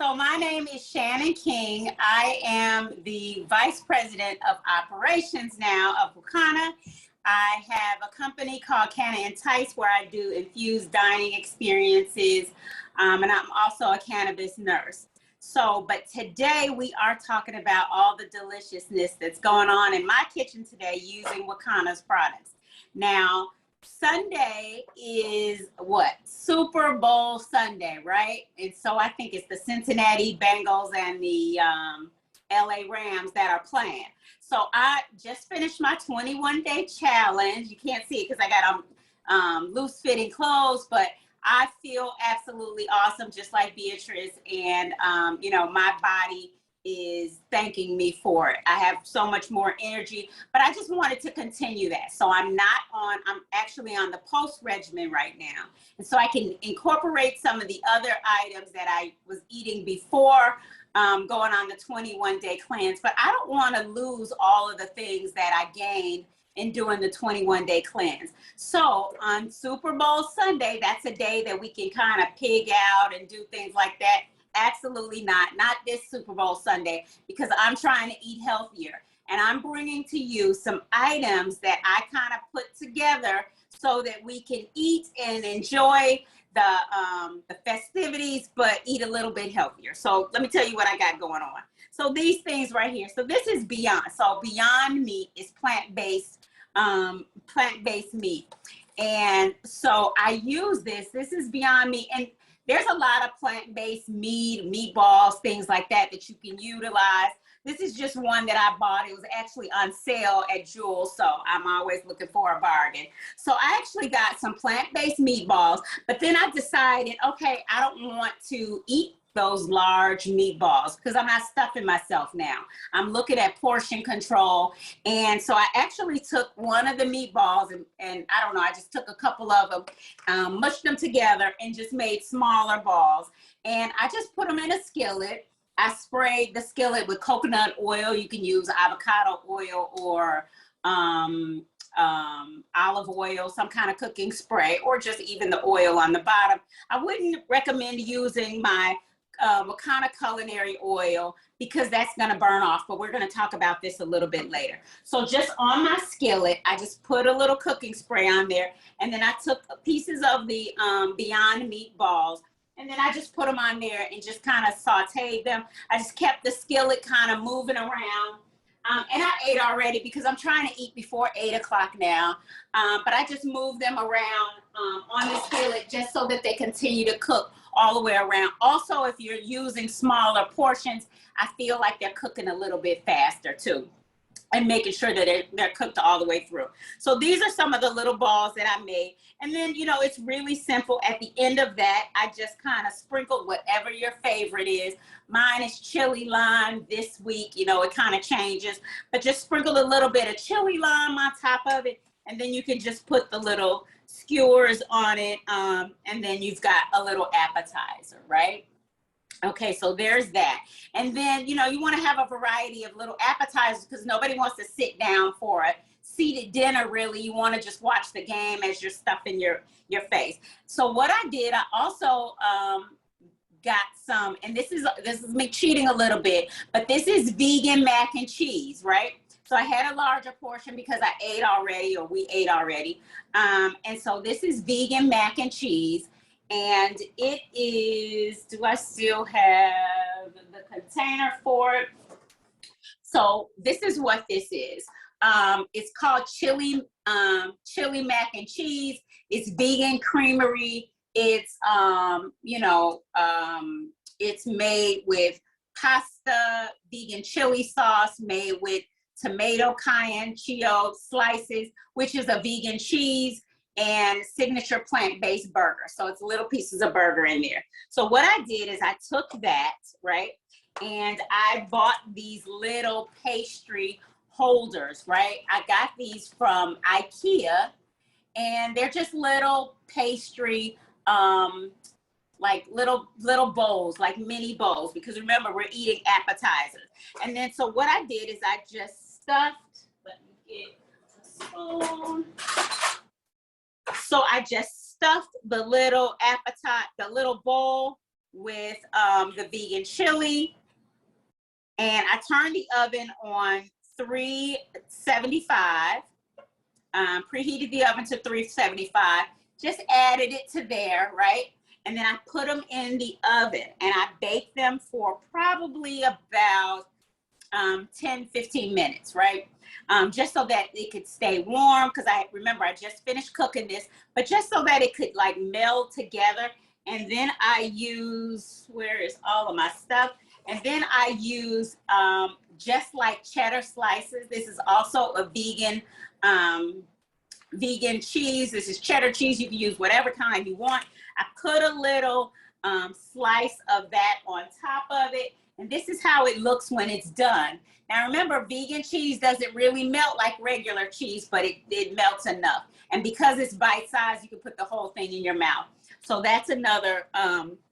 So my name is Shannon King. I am the Vice President of Operations now of Wakana. I have a company called Canna Entice where I do infused dining experiences, and I'm also a cannabis nurse. But today we are talking about all the deliciousness that's going on in my kitchen today using Wakana's products. Now, Sunday is what? Super Bowl Sunday, right? And so I think it's the Cincinnati Bengals and the LA Rams that are playing. So I just finished my 21-day challenge. You can't see it because I got on loose fitting clothes, but I feel absolutely awesome, just like Beatrice. And, you know, my body is thanking me for it. I have so much more energy, but I just wanted to continue that. So I'm actually on the post regimen right now. And so I can incorporate some of the other items that I was eating before going on the 21-day cleanse, but I don't want to lose all of the things that I gained in doing the 21-day cleanse. So on Super Bowl Sunday, that's a day that we can kind of pig out and do things like that. Absolutely not this Super Bowl Sunday, because I'm trying to eat healthier. And I'm bringing to you some items that I kind of put together so that we can eat and enjoy the festivities, but eat a little bit healthier. So let me tell you what I got going on. So these things right here. So this is Beyond. So Beyond Meat is plant-based meat. And so I use this. This is Beyond Meat. And there's a lot of plant-based meat, meatballs, things like that you can utilize. This is just one that I bought. It was actually on sale at Jewel, so I'm always looking for a bargain. So I actually got some plant-based meatballs, but then I decided, okay, I don't want to eat those large meatballs because I'm not stuffing myself now. I'm looking at portion control. And so I actually took one of the meatballs and I don't know, I just took a couple of them, mushed them together and just made smaller balls. And I just put them in a skillet. I sprayed the skillet with coconut oil. You can use avocado oil or olive oil, some kind of cooking spray, or just even the oil on the bottom. I wouldn't recommend using my Wakana culinary oil because that's going to burn off, but we're going to talk about this a little bit later. So just on my skillet, I just put a little cooking spray on there, and then I took pieces of the Beyond Meat balls, and then I just put them on there and just kind of sauteed them. I just kept the skillet kind of moving around. And I ate already because I'm trying to eat before 8 o'clock now. But I just moved them around on the skillet just so that they continue to cook all the way around. Also, if you're using smaller portions, I feel like they're cooking a little bit faster too, and making sure that they're cooked all the way through. So these are some of the little balls that I made. And then, you know, it's really simple. At the end of that, I just kind of sprinkled whatever your favorite is. Mine is chili lime this week. You know, it kind of changes, but just sprinkle a little bit of chili lime on top of it. And then you can just put the little skewers on it. And then you've got a little appetizer, right? Okay, so there's that. And then, you know, you want to have a variety of little appetizers because nobody wants to sit down for a seated dinner, really. You want to just watch the game as you're stuffing your face. So what I did, I also got some, and this is me cheating a little bit, but this is vegan mac and cheese, right? So I had a larger portion because I ate already, or we ate already. And so this is vegan mac and cheese. And it is, do I still have the container for it? So this is what this is. It's called chili mac and cheese. It's vegan creamery. It's, it's made with pasta, vegan chili sauce, made with tomato cayenne chio slices, which is a vegan cheese, and signature plant-based burger. So it's little pieces of burger in there. So what I did is I took that, right? And I bought these little pastry holders, right? I got these from IKEA, and they're just little pastry, like little bowls, like mini bowls, because remember, we're eating appetizers. And then, so what I did is I just stuffed, let me get a spoon. So I just stuffed the little bowl with the vegan chili. And I turned the oven on 375, preheated the oven to 375, just added it to there, right? And then I put them in the oven and I baked them for probably about 10, 15 minutes, right? Just so that it could stay warm, because I remember I just finished cooking this, but just so that it could like meld together. And then I use, where is all of my stuff? And then I use just like cheddar slices. This is also a vegan cheese. This is cheddar cheese. You can use whatever kind you want. I put a little slice of that on top of it. And this is how it looks when it's done. Now remember, vegan cheese doesn't really melt like regular cheese, but it melts enough. And because it's bite-sized, you can put the whole thing in your mouth. So that's another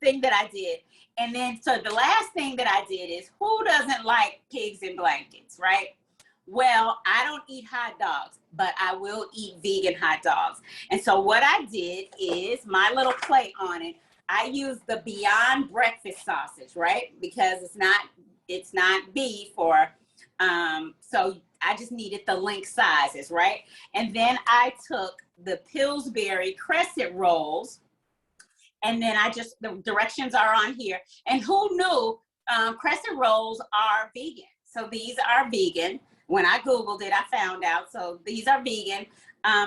thing that I did. And then, so the last thing that I did is, who doesn't like pigs in blankets, right? Well, I don't eat hot dogs, but I will eat vegan hot dogs. And so what I did is, my little plate on it, I use the Beyond Breakfast sausage, right? Because it's not beef, or so I just needed the link sizes, right? And then I took the Pillsbury crescent rolls, and then the directions are on here. And who knew crescent rolls are vegan? So these are vegan. When I Googled it, I found out. So these are vegan.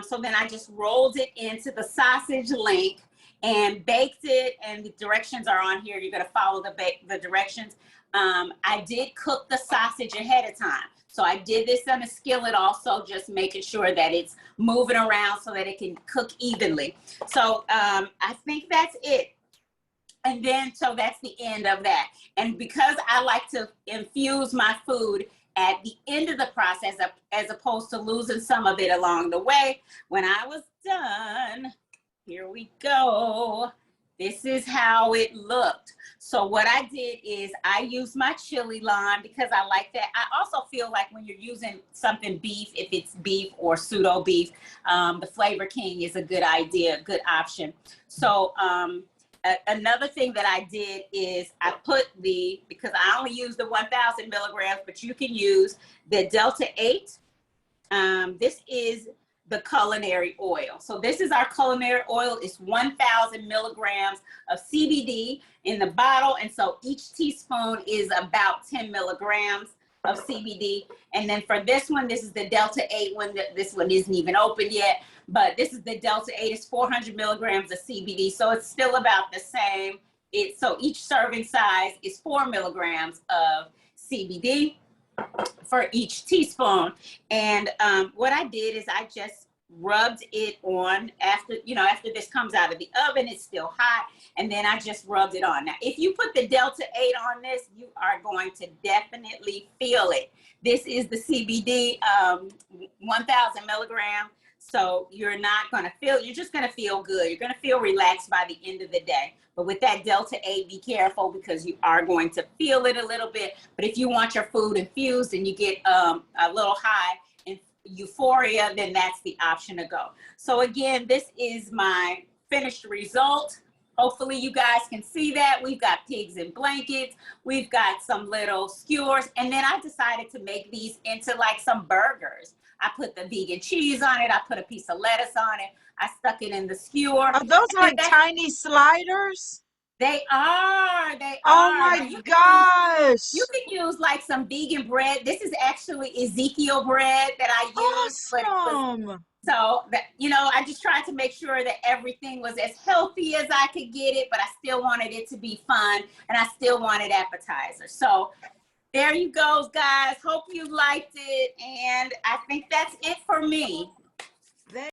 So then I just rolled it into the sausage link and baked it, and the directions are on here. You're gonna follow the directions. I did cook the sausage ahead of time. So I did this on a skillet also, just making sure that it's moving around so that it can cook evenly. So I think that's it. And then, so that's the end of that. And because I like to infuse my food at the end of the process, as opposed to losing some of it along the way, when I was done, here we go. This is how it looked. So what I did is I used my chili lime because I like that. I also feel like when you're using something beef, if it's beef or pseudo beef, the Flavor King is a good idea, good option. So another thing that I did is I put because I only use the 1,000 milligrams, but you can use the Delta 8. This is the culinary oil. So this is our culinary oil. It's 1,000 milligrams of CBD in the bottle. And so each teaspoon is about 10 milligrams of CBD. And then for this one, this is the Delta 8 one. This one isn't even open yet, but this is the Delta 8. It's 400 milligrams of CBD. So it's still about the same. So each serving size is 4 milligrams of CBD for each teaspoon. And what I did is I just rubbed it on after this comes out of the oven. It's still hot, and then I just rubbed it on. Now if you put the Delta 8 on this, you are going to definitely feel it. This is the CBD 1,000 milligram, so you're not going to feel, you're just going to feel good. You're going to feel relaxed by the end of the day. But with that Delta 8, be careful because you are going to feel it a little bit. But if you want your food infused and you get a little high in euphoria, then that's the option to go. So again, this is my finished result. Hopefully you guys can see that. We've got pigs in blankets. We've got some little skewers. And then I decided to make these into like some burgers. I put the vegan cheese on it. I put a piece of lettuce on it. I stuck it in the skewer. Are those like tiny sliders? They are. They are. Oh my gosh. You can use like some vegan bread. This is actually Ezekiel bread that I used. Awesome. So that, I just tried to make sure that everything was as healthy as I could get it, but I still wanted it to be fun and I still wanted appetizers. So there you go, guys. Hope you liked it. And I think that's it for me.